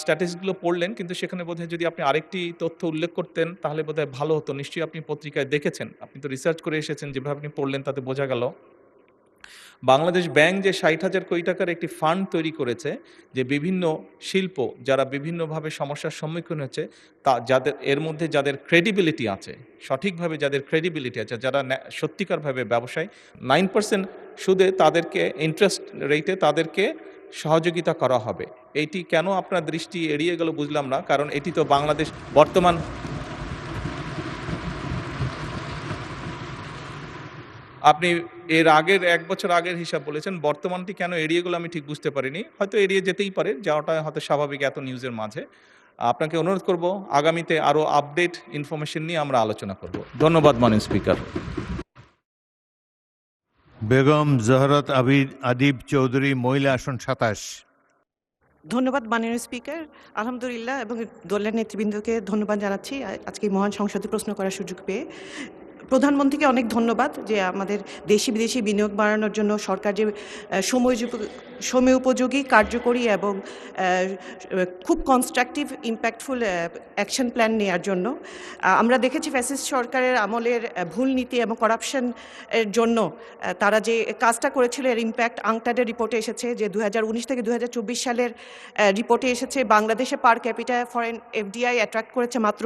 স্ট্যাটিস্টিক্সগুলো পড়লেন, কিন্তু সেখানে বোধহয় যদি আপনি আরেকটি তথ্য উল্লেখ করতেন তাহলে বোধহয় ভালো হতো। নিশ্চয়ই আপনি পত্রিকায় দেখেছেন, আপনি তো রিসার্চ করে এসেছেন, যেভাবে আপনি পড়লেন তাতে বোঝা গেল বাংলাদেশ ব্যাংক যে 60,000 কোটি টাকার একটি ফান্ড তৈরি করেছে, যে বিভিন্ন শিল্প যারা বিভিন্নভাবে সমস্যার সম্মুখীন হচ্ছে, তা যাদের এর মধ্যে যাদের ক্রেডিবিলিটি আছে, সঠিকভাবে যাদের ক্রেডিবিলিটি আছে, যারা সত্যিকারভাবে ব্যবসায় 9% সুদে তাদেরকে ইন্টারেস্ট রেটে তাদেরকে সহযোগিতা করা হবে। এইটি কেন আপনার দৃষ্টি এড়িয়ে গেল বুঝলাম না, কারণ এটি তো বাংলাদেশ বর্তমান, আপনি এর আগের এক বছর আগের হিসাব বলেছেন, বর্তমানটি কেন এড়িয়ে গেল আমি ঠিক বুঝতে পারিনি। হয়তো এড়িয়ে যেতেই পারে, যাওয়াটা হয়তো স্বাভাবিক এত নিউজের মাঝে। আপনাকে অনুরোধ করব আগামীতে আরও আপডেট ইনফরমেশন নিয়ে আমরা আলোচনা করব। ধন্যবাদ মাননীয় স্পিকার। বেগম জহরত আদিব চৌধুরী, মহিলা, আসন 27। ধন্যবাদ মাননীয় স্পিকার। আলহামদুলিল্লাহ, এবং দলের নেতৃবৃন্দকে ধন্যবাদ জানাচ্ছি আজকে মহান সংসদে প্রশ্ন করার সুযোগ পেয়ে। প্রধানমন্ত্রীকে অনেক ধন্যবাদ যে আমাদের দেশি বিদেশি বিনিয়োগ বাড়ানোর জন্য সরকার যে সময়োপযোগী, কার্যকরী এবং খুব কনস্ট্রাকটিভ ইম্প্যাক্টফুল অ্যাকশন প্ল্যান নেওয়ার জন্য। আমরা দেখেছি ফ্যাসিস্ট সরকারের আমলের ভুল নীতি এবং করাপশন এর জন্য তারা যে কাজটা করেছিল এর ইম্প্যাক্ট আংটাডের রিপোর্টে এসেছে, যে 2019 থেকে 2024 সালের রিপোর্টে এসেছে বাংলাদেশে পার ক্যাপিটা ফরেন এফডিআই অ্যাট্রাক্ট করেছে মাত্র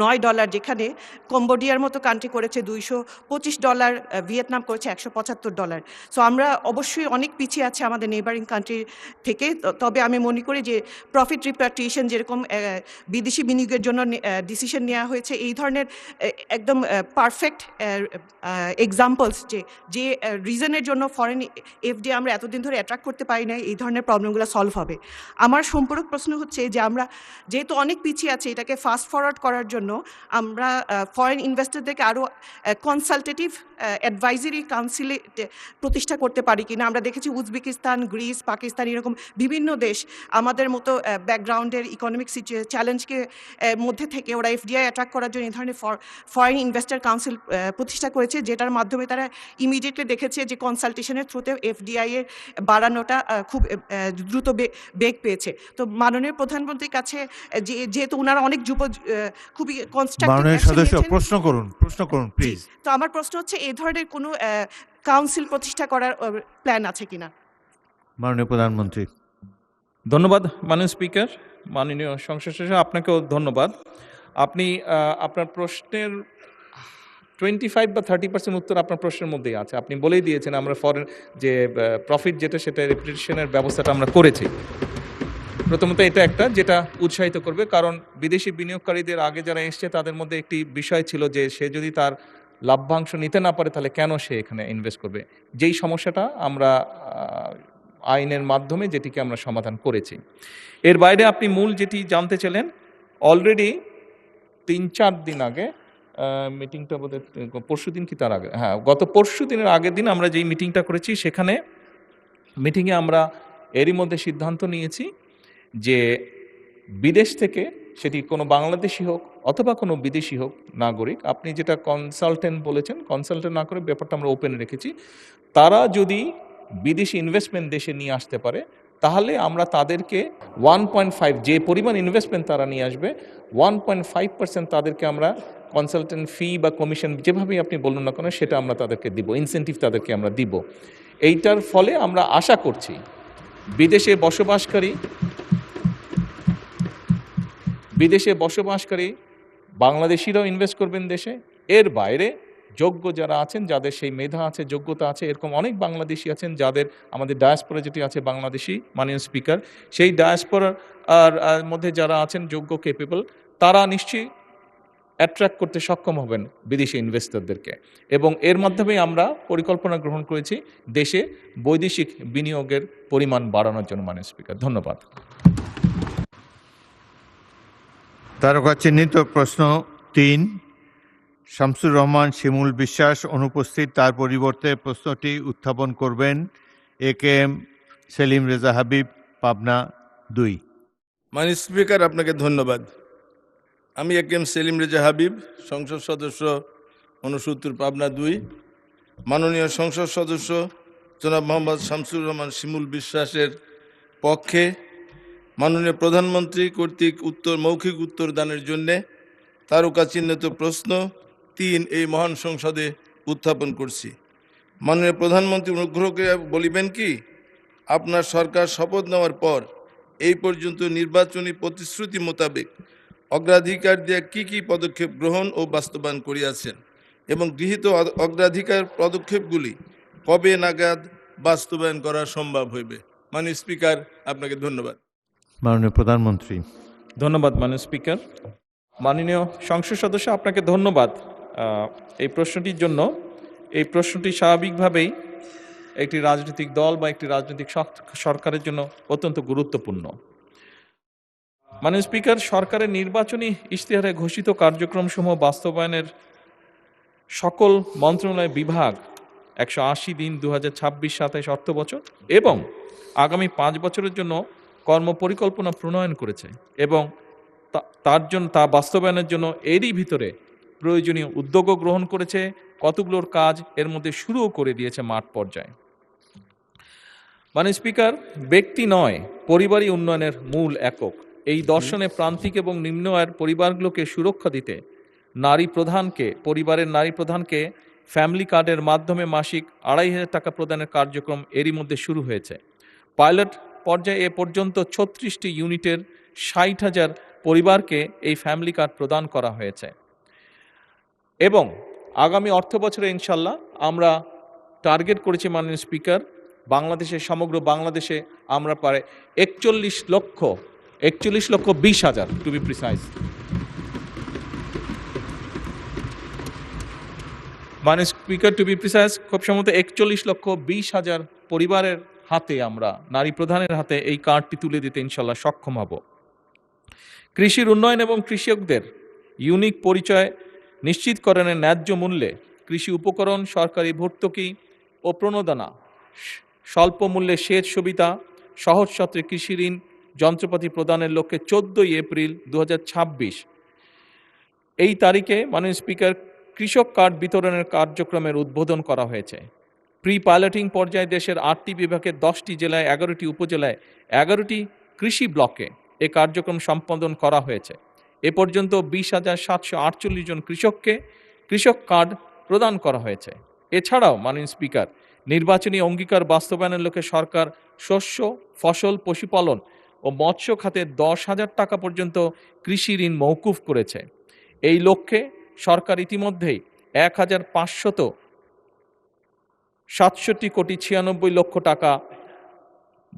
$9, যেখানে কম্বোডিয়ার মতো কান্ট্রি করেছে $225, ভিয়েতনাম করেছে $175। সো আমরা অবশ্যই অনেক পিছিয়ে আছে আমাদের নেইবারিং কান্ট্রি থেকে। তবে আমি মনে করি যে প্রফিট রিপার্টিশন, যেরকম বিদেশি বিনিয়োগের জন্য ডিসিশন নেওয়া হয়েছে, এই ধরনের একদম পারফেক্ট এক্সাম্পলস যে রিজনের জন্য ফরেন এফডিআই আমরা এতদিন ধরে অ্যাট্রাক্ট করতে পারি না, এই ধরনের প্রবলেমগুলো সলভ হবে। আমার সম্পূরক প্রশ্ন হচ্ছে যে আমরা যেহেতু অনেক পিছিয়ে আছে, এটাকে ফাস্ট ফরওয়ার্ড করার জন্য আমরা ফরেন ইনভেস্টরদেরকে আরও কনসালটেটিভ অ্যাডভাইজারি কাউন্সিলে প্রতিষ্ঠা করতে পারি কিনা। আমরা দেখেছি উজবেকিস্তান, গ্রিস, পাকিস্তান, এরকম বিভিন্ন দেশ আমাদের মতো ব্যাকগ্রাউন্ডের ইকোনমিক চ্যালেঞ্জকে মধ্যে থেকে ওরা এফডিআই অ্যাট্রাক্ট করার জন্য এই ধরনের ফরেন ইনভেস্টর কাউন্সিল প্রতিষ্ঠা করেছে, যেটার মাধ্যমে তারা ইমিডিয়েটলি দেখেছে যে কনসালটেশনের থ্রুতে এফডিআই এর বাড়ানোটা খুব দ্রুত বেগ পেয়েছে। তো মাননীয় প্রধানমন্ত্রীর কাছে যেহেতু ওনারা অনেক খুবই কনস্ট্রাকটিভ প্রশ্ন করুন প্লিজ। তো আমার প্রশ্ন হচ্ছে এই ধরনের কোনো কাউন্সিল প্রতিষ্ঠা করার প্ল্যান আছে কিনা। মাননীয় প্রধানমন্ত্রী। ধন্যবাদ মাননীয় স্পিকার। মাননীয় সংসদ সদস্য, আপনাকেও ধন্যবাদ। আপনি আপনার প্রশ্নের 25 বা 30% উত্তর আপনার প্রশ্নের মধ্যেই আছে। আপনি বলেই দিয়েছেন আমরা ফরেন যে প্রফিট যেটা সেটা রেপুটেশনের ব্যবস্থাটা আমরা করেছি। প্রথমত এটা একটা যেটা উৎসাহিত করবে, কারণ বিদেশি বিনিয়োগকারীদের আগে যারা এসছে তাদের মধ্যে একটি বিষয় ছিল যে সে যদি তার লাভ্যাংশ নিতে না পারে তাহলে কেন সে এখানে ইনভেস্ট করবে। যেই সমস্যাটা আমরা আইনের মাধ্যমে যেটিকে আমরা সমাধান করেছি। এর বাইরে আপনি মূল যেটি জানতে চাইলেন, অলরেডি 3-4 দিন আগে মিটিংটা বোধহয় পরশু দিন কি তার আগে, হ্যাঁ গত পরশু দিনের আগের দিন আমরা যেই মিটিংটা করেছি সেখানে মিটিংয়ে আমরা এরই মধ্যে সিদ্ধান্ত নিয়েছি যে বিদেশ থেকে, সেটি কোনো বাংলাদেশি হোক অথবা কোনো বিদেশি হোক নাগরিক, আপনি যেটা কনসালটেন্ট বলেছেন, কনসালটেন্ট না করে ব্যাপারটা আমরা ওপেন রেখেছি, তারা যদি বিদেশি ইনভেস্টমেন্ট দেশে নিয়ে আসতে পারে তাহলে আমরা তাদেরকে 1.5 যে পরিমাণ ইনভেস্টমেন্ট তারা নিয়ে আসবে 1.5% তাদেরকে আমরা কনসালটেন্ট ফি বা কমিশন যেভাবেই আপনি বলুন না কেন সেটা আমরা তাদেরকে দিব, ইনসেন্টিভ তাদেরকে আমরা দিব। এইটার ফলে আমরা আশা করছি বিদেশে বসবাসকারী বাংলাদেশিরাও ইনভেস্ট করবেন দেশে। এর বাইরে যোগ্য যারা আছেন, যাদের সেই মেধা আছে, যোগ্যতা আছে, এরকম অনেক বাংলাদেশি আছেন যাদের আমাদের ডায়াসপোরা যেটি আছে বাংলাদেশি, মাননীয় স্পিকার, সেই ডায়াসপোরার মধ্যে যারা আছেন যোগ্য ক্যাপেবল, তারা নিশ্চয়ই অ্যাট্রাক্ট করতে সক্ষম হবেন বিদেশি ইনভেস্টরদেরকে। এবং এর মাধ্যমেই আমরা পরিকল্পনা গ্রহণ করেছি দেশে বৈদেশিক বিনিয়োগের পরিমাণ বাড়ানোর জন্য। মাননীয় স্পিকার, ধন্যবাদ। তারকা চিহ্নিত প্রশ্ন 3, শামসুর রহমান শিমুল বিশ্বাস অনুপস্থিত, তার পরিবর্তে প্রশ্নটি উত্থাপন করবেন AKM সেলিম রেজা হাবিব, পাবনা 2। মাননীয় স্পিকার, আপনাকে ধন্যবাদ। আমি AKM সেলিম রেজা হাবিব, সংসদ সদস্য 69 পাবনা 2। মাননীয় সংসদ সদস্য জনাব মোহাম্মদ শামসুর রহমান শিমুল বিশ্বাসের পক্ষে মাননীয় প্রধানমন্ত্রী কর্তৃক মৌখিক উত্তর দানের জন্যে তারকা চিহ্নিত প্রশ্ন 3 এই মহান সংসদে উত্থাপন করছি। মাননীয় প্রধানমন্ত্রী অনুগ্রহ করে বলিবেন কি, আপনার সরকার শপথ নেওয়ার পর এই পর্যন্ত নির্বাচনী প্রতিশ্রুতি মোতাবেক অগ্রাধিকার দিয়ে কি কি পদক্ষেপ গ্রহণ ও বাস্তবায়ন করিয়াছেন এবং গৃহীত অগ্রাধিকার পদক্ষেপগুলি কবে নাগাদ বাস্তবায়ন করা সম্ভব হইবে? মাননীয় স্পিকার, আপনাকে ধন্যবাদ। মাননীয় প্রধানমন্ত্রী। ধন্যবাদ মাননীয় স্পিকার। মাননীয় সংসদ সদস্য, আপনাকে ধন্যবাদ এই প্রশ্নটির জন্য। এই প্রশ্নটি স্বাভাবিকভাবেই একটি রাজনৈতিক দল বা একটি রাজনৈতিক সরকারের জন্য অত্যন্ত গুরুত্বপূর্ণ। মাননীয় স্পিকার, সরকারের নির্বাচনী ইশতেহারে ঘোষিত কার্যক্রমসমূহ বাস্তবায়নের সকল মন্ত্রণালয় বিভাগ 180 দিন 2026-27 অর্থবছর এবং আগামী 5 বছরের জন্য কর্মপরিকল্পনা প্রণয়ন করেছে এবং তা বাস্তবায়নের জন্য এরই ভিতরে প্রয়োজনীয় উদ্যোগও গ্রহণ করেছে। কতগুলোর কাজ এর মধ্যে শুরুও করে দিয়েছে মাঠ পর্যায়ে। মাননীয় স্পিকার, ব্যক্তি নয় পরিবারই উন্নয়নের মূল একক। এই দর্শনে প্রান্তিক এবং নিম্ন আয়ের পরিবারগুলোকে সুরক্ষা দিতে পরিবারের নারী প্রধানকে ফ্যামিলি কার্ডের মাধ্যমে মাসিক 2,500 টাকা প্রদানের কার্যক্রম এরই মধ্যে শুরু হয়েছে। পাইলট পর্যায়ে এ পর্যন্ত 36টি ইউনিটের 60,000 পরিবারকে এই ফ্যামিলি কার্ড প্রদান করা হয়েছে এবং আগামী অর্থ বছরে ইনশাল্লাহ আমরা টার্গেট করেছি মাননীয় স্পিকার, সমগ্র বাংলাদেশে আমরা প্রায় 41,20,000 টু বি প্রিসাইজ। মাননীয় স্পিকার, টু বি প্রিসাইজ খুব সম্ভবত 41,20,000 পরিবারের হাতে, আমরা নারী প্রধানের হাতে এই কার্ডটি তুলে দিতে ইনশাল্লাহ সক্ষম হব। কৃষির উন্নয়ন এবং কৃষকদের ইউনিক পরিচয় নিশ্চিতকরণের ন্যায্য মূল্যে কৃষি উপকরণ, সরকারি ভর্তুকি ও প্রণোদনা, স্বল্প মূল্যে সেচ সুবিধা, সহজ শর্তে কৃষি ঋণ যন্ত্রপাতি প্রদানের লক্ষ্যে 14 এপ্রিল 2026 এই তারিখে মাননীয় স্পিকার কৃষক কার্ড বিতরণের কার্যক্রমের উদ্বোধন করা হয়েছে। প্রি পাইলটিং পর্যায়ে দেশের 8টি বিভাগের 10টি জেলায় 11টি উপজেলায় 11টি কৃষি ব্লকে এ কার্যক্রম সম্পাদন করা হয়েছে। এ পর্যন্ত 20,748 জন কৃষককে কৃষক কার্ড প্রদান করা হয়েছে। এছাড়াও মাননীয় স্পিকার, নির্বাচনী অঙ্গীকার বাস্তবায়নের লক্ষ্যে সরকার শস্য, ফসল, পশুপালন ও মৎস্য খাতে 10,000 টাকা পর্যন্ত কৃষি ঋণ মওকুফ করেছে। এই লক্ষ্যে সরকার ইতিমধ্যেই 1,567 কোটি 96 লক্ষ টাকা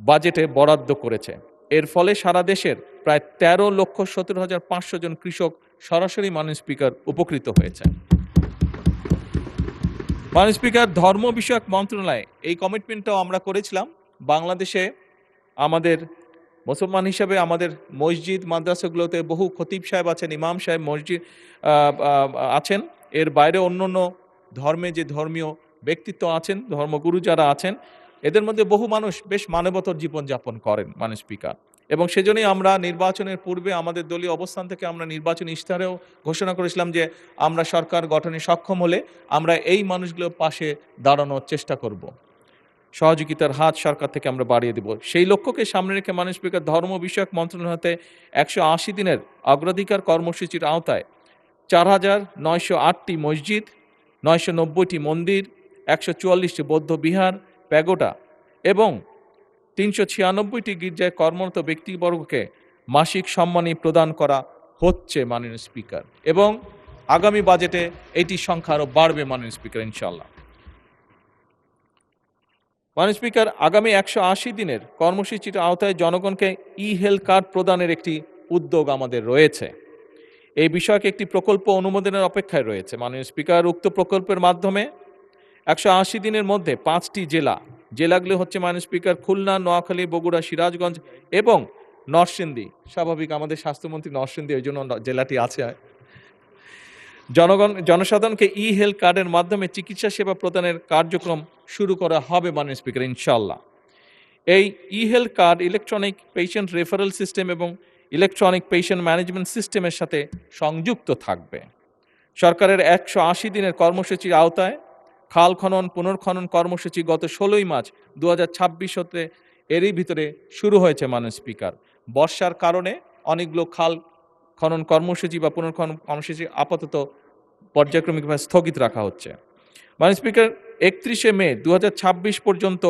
বাজেটে বরাদ্দ করেছে। এর ফলে সারা দেশের প্রায় 13,17,500 জন কৃষক সরাসরি মাননীয় স্পিকার উপকৃত হয়েছে। মাননীয় স্পিকার, ধর্ম বিষয়ক মন্ত্রণালয়ে এই কমিটমেন্টটাও আমরা করেছিলাম। বাংলাদেশে আমাদের মুসলমান হিসাবে আমাদের মসজিদ মাদ্রাসাগুলোতে বহু খতিব সাহেব আছেন, ইমাম সাহেব মসজিদ আছেন। এর বাইরে অন্য ধর্মে যে ধর্মীয় ব্যক্তিত্ব আছেন, ধর্মগুরু যারা আছেন, এদের মধ্যে বহু মানুষ বেশ মানবতর জীবনযাপন করেন মাননীয় স্পিকার। এবং সেজন্যই আমরা নির্বাচনের পূর্বে আমাদের দলীয় অবস্থান থেকে আমরা নির্বাচনী ইশতেহারেও ঘোষণা করেছিলাম যে আমরা সরকার গঠনে সক্ষম হলে আমরা এই মানুষগুলোর পাশে দাঁড়ানোর চেষ্টা করব। সহযোগিতার হাত সরকার থেকে আমরা বাড়িয়ে দেব। সেই লক্ষ্যকে সামনে রেখে মাননীয় স্পিকার ধর্ম বিষয়ক মন্ত্রণালয় হতে 180 দিনের অগ্রাধিকার কর্মসূচির আওতায় 4,908টি মসজিদ, 990টি মন্দির, 144টি বৌদ্ধ বিহার, প্যাগোডা এবং 396টি গির্জায় কর্মরত ব্যক্তিবর্গকে মাসিক সম্মানী প্রদান করা হচ্ছে মাননীয় স্পিকার। এবং আগামী বাজেটে এটির সংখ্যা আরও বাড়বে মাননীয় স্পিকার ইনশাআল্লাহ। মাননীয় স্পিকার, আগামী 180 দিনের কর্মসূচির আওতায় জনগণকে হেলথ কার্ড প্রদানের একটি উদ্যোগ আমাদের রয়েছে। এই বিষয়কে একটি প্রকল্প অনুমোদনের অপেক্ষায় রয়েছে মাননীয় স্পিকার। উক্ত প্রকল্পের মাধ্যমে 180 দিনের মধ্যে 5টি জেলাগুলি হচ্ছে মাননীয় স্পিকার খুলনা, নোয়াখালী, বগুড়া, সিরাজগঞ্জ এবং নরসিংদী। স্বাভাবিক, আমাদের স্বাস্থ্যমন্ত্রী নরসিংদী, ওই জন্য জেলাটি আছে। জনসাধারণকে হেলথ কার্ডের মাধ্যমে চিকিৎসা সেবা প্রদানের কার্যক্রম শুরু করা হবে মাননীয় স্পিকার ইনশাআল্লাহ। এই health card electronic patient referral system এবং ইলেকট্রনিক পেশেন্ট ম্যানেজমেন্ট সিস্টেমের সাথে সংযুক্ত থাকবে। সরকারের 180 দিনের কর্মসূচির আওতায় খাল খনন পুনর্খনন কর্মসূচি গত 16ই মার্চ 2026 হতে এরই ভিতরে শুরু হয়েছে মাননীয় স্পিকার। বর্ষার কারণে অনেকগুলো খাল খনন কর্মসূচি বা পুনর্খনন কর্মসূচি আপাতত পর্যায়ক্রমিকভাবে স্থগিত রাখা হচ্ছে। মাননীয় স্পিকার, 31শে মে 2026 পর্যন্ত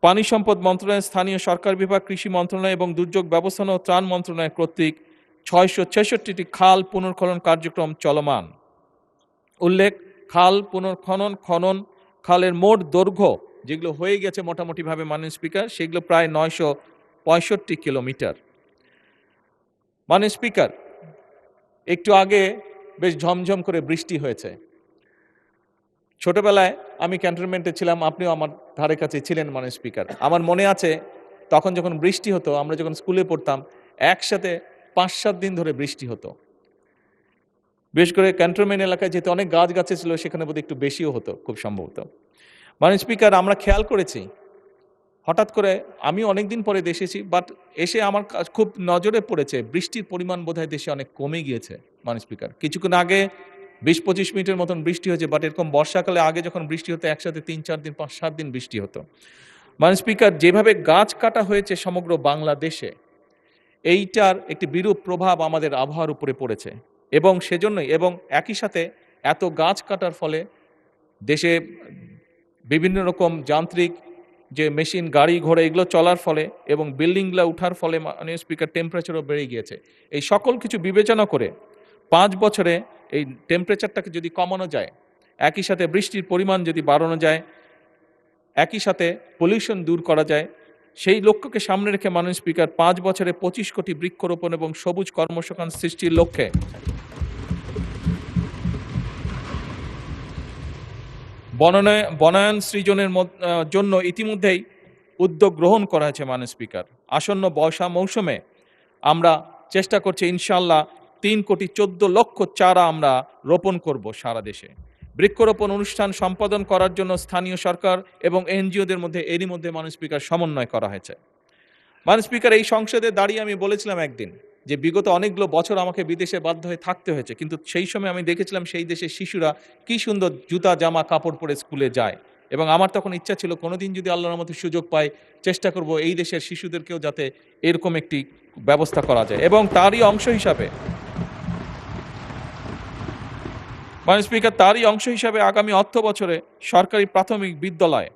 পানি সম্পদ মন্ত্রণালয়, স্থানীয় সরকার বিভাগ, কৃষি মন্ত্রণালয় এবং দুর্যোগ ব্যবস্থাপনা ও ত্রাণ মন্ত্রণালয় কর্তৃক 666টি খাল পুনর্খনন কার্যক্রম চলমান। উল্লেখ, খাল পুনর্খনন খালের মোট দৈর্ঘ্য যেগুলো হয়ে গেছে মোটামুটিভাবে মাননীয় স্পিকার, সেগুলো প্রায় 965 কিলোমিটার। মাননীয় স্পিকার, একটু আগে বেশ ঝমঝম করে বৃষ্টি হয়েছে। ছোটবেলায় আমি ক্যান্টনমেন্টে ছিলাম, আপনিও আমার ধারে কাছে ছিলেন মাননীয় স্পিকার। আমার মনে আছে তখন যখন বৃষ্টি হতো, আমরা যখন স্কুলে পড়তাম, একসাথে 5-7 দিন ধরে বৃষ্টি হতো। বিশেষ করে ক্যান্টনমেন্ট এলাকায় যেহেতু অনেক গাছে ছিল, সেখানে বোধহয় একটু বেশিও হতো খুব সম্ভবত। মাননীয় স্পিকার, আমরা খেয়াল করেছি হঠাৎ করে, আমি অনেকদিন পরে দেশে এসেছি, বাট এসে আমার খুব নজরে পড়েছে বৃষ্টির পরিমাণ বোধহয় দেশে অনেক কমে গিয়েছে মাননীয় স্পিকার। কিছুক্ষণ আগে 20-25 মিনিটের মতন বৃষ্টি হয়েছে, বাট এরকম বর্ষাকালে আগে যখন বৃষ্টি হতো একসাথে 3-4 দিন 5-7 দিন বৃষ্টি হতো। মাননীয় স্পিকার, যেভাবে গাছ কাটা হয়েছে সমগ্র বাংলাদেশে, এইটার একটি বিরূপ প্রভাব আমাদের আবহাওয়ার উপরে পড়েছে এবং সেজন্যই এবং একই সাথে এত গাছ কাটার ফলে দেশে বিভিন্ন রকম যান্ত্রিক যে মেশিন, গাড়ি ঘোড়া এগুলো চলার ফলে এবং বিল্ডিংগুলো উঠার ফলে মাননীয় স্পিকার টেম্পারেচারও বেড়ে গিয়েছে। এই সকল কিছু বিবেচনা করে 5 বছরে এই টেম্পারেচারটাকে যদি কমানো যায়, একই সাথে বৃষ্টির পরিমাণ যদি বাড়ানো যায়, একই সাথে পলিউশন দূর করা যায়, সেই লক্ষ্যকে সামনে রেখে মাননীয় স্পিকার 5 বছরে 25 কোটি বৃক্ষরোপণ এবং সবুজ কর্মসংস্থান সৃষ্টির লক্ষ্যে বনায়ন সৃজনের জন্য ইতিমধ্যেই উদ্যোগ গ্রহণ করা হয়েছে মাননীয় স্পিকার। আসন্ন বর্ষা মৌসুমে আমরা চেষ্টা করছি ইনশাআল্লাহ 3,14,00,000 চারা আমরা রোপণ করব সারা দেশে। বৃক্ষরোপণ অনুষ্ঠান সম্পাদন করার জন্য স্থানীয় সরকার এবং এনজিওদের মধ্যে এরই মধ্যে মাননীয় স্পিকার সমন্বয় করা হয়েছে। মাননীয় স্পিকার, এই সংসদে দাঁড়িয়ে আমি বলেছিলাম একদিন যে বিগত অনেকগুলো বছর আমাকে বিদেশে বাধ্য হয়ে থাকতে হয়েছে, কিন্তু সেই সময় আমি দেখেছিলাম সেই দেশের শিশুরা কি সুন্দর জুতা জামা কাপড় পরে স্কুলে যায় এবং আমার তখন ইচ্ছা ছিল কোনোদিন যদি আল্লাহর মতো সুযোগ পাই চেষ্টা করব এই দেশের শিশুদেরকেও যাতে এরকম একটি ব্যবস্থা করা যায়। এবং তারই অংশ হিসাবে মাননীয় স্পিকার, আগামী অর্থ বছরে সরকারি প্রাথমিক বিদ্যালয়ে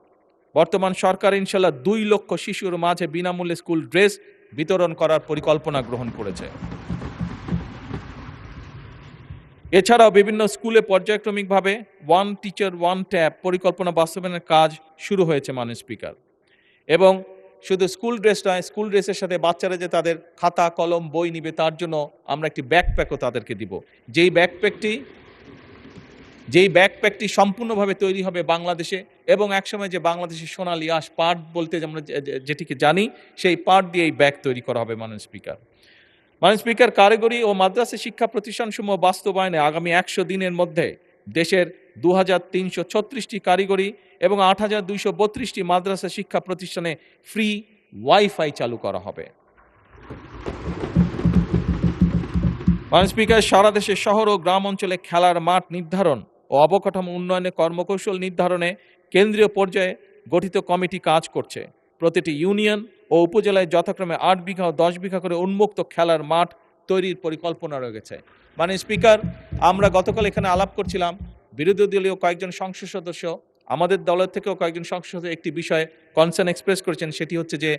বর্তমান সরকার ইনশাল্লাহ 2 লক্ষ শিশুর মাঝে বিনামূল্যে স্কুল ড্রেস বিতরণ করার পরিকল্পনা গ্রহণ করেছে। এছাড়াও বিভিন্ন স্কুলে পর্যায়ক্রমিকভাবে ওয়ান টিচার ওয়ান ট্যাব পরিকল্পনা বাস্তবায়নের কাজ শুরু হয়েছে মাননীয় স্পিকার। এবং শুধু স্কুল ড্রেস নয়, স্কুল ড্রেসের সাথে বাচ্চারা যে তাদের খাতা কলম বই নিবে তার জন্য আমরা একটি ব্যাকপ্যাকও তাদেরকে দিব, যেই ব্যাকপ্যাকটি সম্পূর্ণভাবে তৈরি হবে বাংলাদেশে, এবং একসময় যে বাংলাদেশের সোনালী আঁশ পাট বলতে আমরা যেটিকে জানি, সেই পাট দিয়ে এই ব্যাগ তৈরি করা হবে মাননীয় স্পিকার। মাননীয় স্পিকার, কারিগরি ও মাদ্রাসা শিক্ষা প্রতিষ্ঠানসমূহ বাস্তবায়নে আগামী 100 দিনের মধ্যে দেশের 2336টি কারিগরি এবং 8232টি মাদ্রাসা শিক্ষা প্রতিষ্ঠানে ফ্রি ওয়াইফাই চালু করা হবে। মাননীয় স্পিকার, সারা দেশের শহর ও গ্রাম অঞ্চলে খেলার মাঠ নির্ধারণ ও অবকাঠামো উন্নয়নে কর্মকৌশল নির্ধারণে কেন্দ্রীয় পর্যায়ে গঠিত কমিটি কাজ করছে। প্রতিটি ইউনিয়ন ও উপজেলায় যথাক্রমে 8 বিঘা ও 10 বিঘা করে উন্মুক্ত খেলার মাঠ তৈরির পরিকল্পনা রয়েছে। মাননীয় স্পিকার, আমরা গতকাল এখানে আলাপ করছিলাম, বিরোধী দলীয় কয়েকজন সংসদ সদস্য, আমাদের দলের থেকেও কয়েকজন সংসদ সদস্য একটি বিষয়ে কনসার্ন এক্সপ্রেস করেছেন, সেটি হচ্ছে যে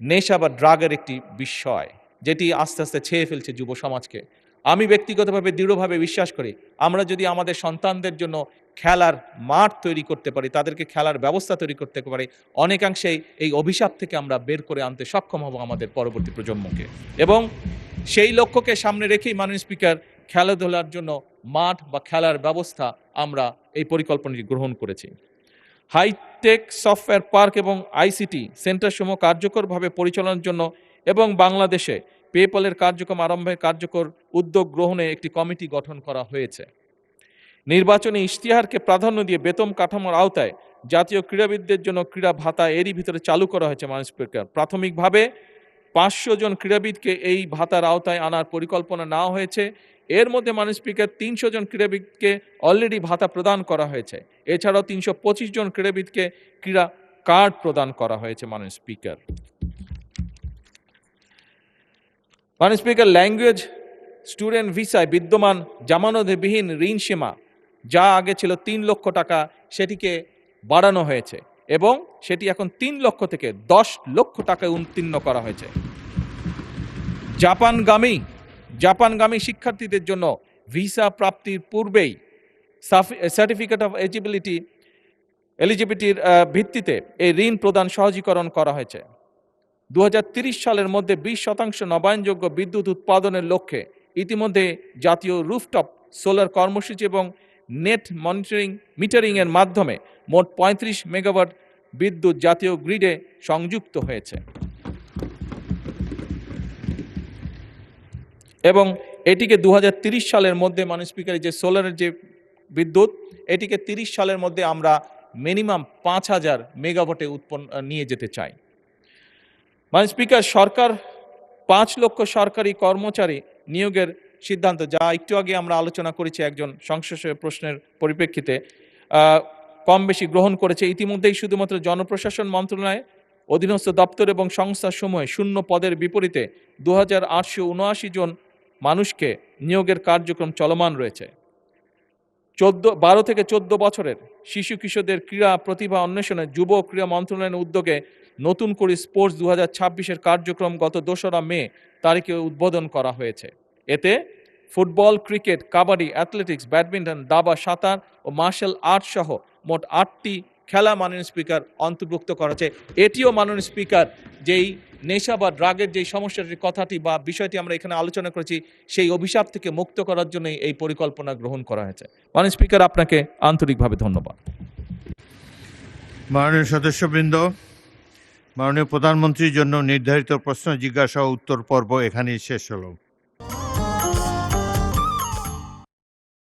নেশা বা ড্রাগের একটি বিষয় যেটি আস্তে আস্তে ছেয়ে ফেলছে যুব সমাজকে। আমি ব্যক্তিগতভাবে দৃঢ়ভাবে বিশ্বাস করি, আমরা যদি আমাদের সন্তানদের জন্য খেলার মাঠ তৈরি করতে পারি, তাদেরকে খেলার ব্যবস্থা তৈরি করতে পারি, অনেকাংশেই এই অভিশাপ থেকে আমরা বের করে আনতে সক্ষম হব আমাদের পরবর্তী প্রজন্মকে। এবং সেই লক্ষ্যকে সামনে রেখেই মাননীয় স্পিকার, খেলাধুলার জন্য মাঠ বা খেলার ব্যবস্থা আমরা এই পরিকল্পনাটি গ্রহণ করেছি। হাইটেক সফটওয়্যার পার্ক এবং আইসিটি সেন্টারসমূহ কার্যকরভাবে পরিচালনার জন্য এবং বাংলাদেশে পেপ্যালের কার্যক্রম আরম্ভের কার্যকর উদ্যোগ গ্রহণে একটি কমিটি গঠন করা হয়েছে। নির্বাচনী ইশতেহারকে প্রাধান্য দিয়ে বেতন কাঠামোর আওতায় জাতীয় ক্রীড়াবিদদের জন্য ক্রীড়া ভাতা এরই ভিতরে চালু করা হয়েছে মাননীয় স্পিকার। প্রাথমিকভাবে 500 জন ক্রীড়াবিদকে এই ভাতার আওতায় আনার পরিকল্পনা নেওয়া হয়েছে। এর মধ্যে মাননীয় স্পিকার 300 জন ক্রীড়াবিদকে অলরেডি ভাতা প্রদান করা হয়েছে। এছাড়াও 325 জন ক্রীড়াবিদকে ক্রীড়া কার্ড প্রদান করা হয়েছে মাননীয় স্পিকার। মাননীয় স্পিকার, ল্যাঙ্গুয়েজ স্টুডেন্ট ভিসায় বিদ্যমান জামানতবিহীন ঋণ সীমা যা আগে ছিল 3 লক্ষ টাকা, সেটিকে বাড়ানো হয়েছে এবং সেটি এখন 3 লক্ষ থেকে 10 লক্ষ টাকায় উত্তীর্ণ করা হয়েছে। জাপানগামী শিক্ষার্থীদের জন্য ভিসা প্রাপ্তির পূর্বেই সার্টিফিকেট অফ এলিজিবিলিটির ভিত্তিতে এই ঋণ প্রদান সহজীকরণ করা হয়েছে। 2030 সালের মধ্যে 20% নবায়নযোগ্য বিদ্যুৎ উৎপাদনের লক্ষ্যে ইতিমধ্যে জাতীয় রুফটপ সোলার কর্মসূচি এবং নেট মিটারিংয়ের মাধ্যমে মোট 35 মেগাওয়াট বিদ্যুৎ জাতীয় গ্রিডে সংযুক্ত হয়েছে এবং এটিকে 2030 সালের মধ্যে মাননীয় স্পিকার, যে সোলারের যে বিদ্যুৎ, এটিকে 30 সালের মধ্যে আমরা মিনিমাম 5000 মেগাওয়াটে নিয়ে যেতে চাই। মাননীয় স্পিকার, সরকার 5 লক্ষ সরকারি কর্মচারী নিয়োগের সিদ্ধান্ত, যা একটু আগে আমরা আলোচনা করেছি একজন সংসদীয় প্রশ্নের পরিপ্রেক্ষিতে, কম বেশি গ্রহণ করেছে। ইতিমধ্যেই শুধুমাত্র জনপ্রশাসন মন্ত্রণালয় অধীনস্থ দপ্তর এবং সংস্থাসমূহে শূন্য পদের বিপরীতে 2879 জন মানুষকে নিয়োগের কার্যক্রম চলমান রয়েছে। 12 থেকে 14 বছরের শিশু কিশোরদের ক্রীড়া প্রতিভা অন্বেষণে যুব ক্রীড়া মন্ত্রণালয়ের উদ্যোগে নতুন করে স্পোর্টস 2026-এর কার্যক্রম গত 2রা মে তারিখে উদ্বোধন করা হয়েছে। এতে football, cricket, kabaddi, athletics, badminton, দাবা, সাঁতার ও মার্শাল আর্ট সহ মোট 8টি খেলা মাননীয় স্পিকার অন্তর্ভুক্ত করা হয়েছে। এটিও মাননীয় স্পিকার, যেই নেশা বা ড্রাগের যেই সমস্যাটির কথাটি বা বিষয়টি আমরা এখানে আলোচনা করেছি, সেই অভিশাপ থেকে মুক্ত করার জন্যই এই পরিকল্পনা গ্রহণ করা হয়েছে। মাননীয় স্পিকার, আপনাকে আন্তরিকভাবে ধন্যবাদ। মাননীয় সদস্যবৃন্দ, মাননীয় প্রধানমন্ত্রীর জন্য নির্ধারিত প্রশ্ন জিজ্ঞাসা ও উত্তর পর্ব এখানেই শেষ হলো।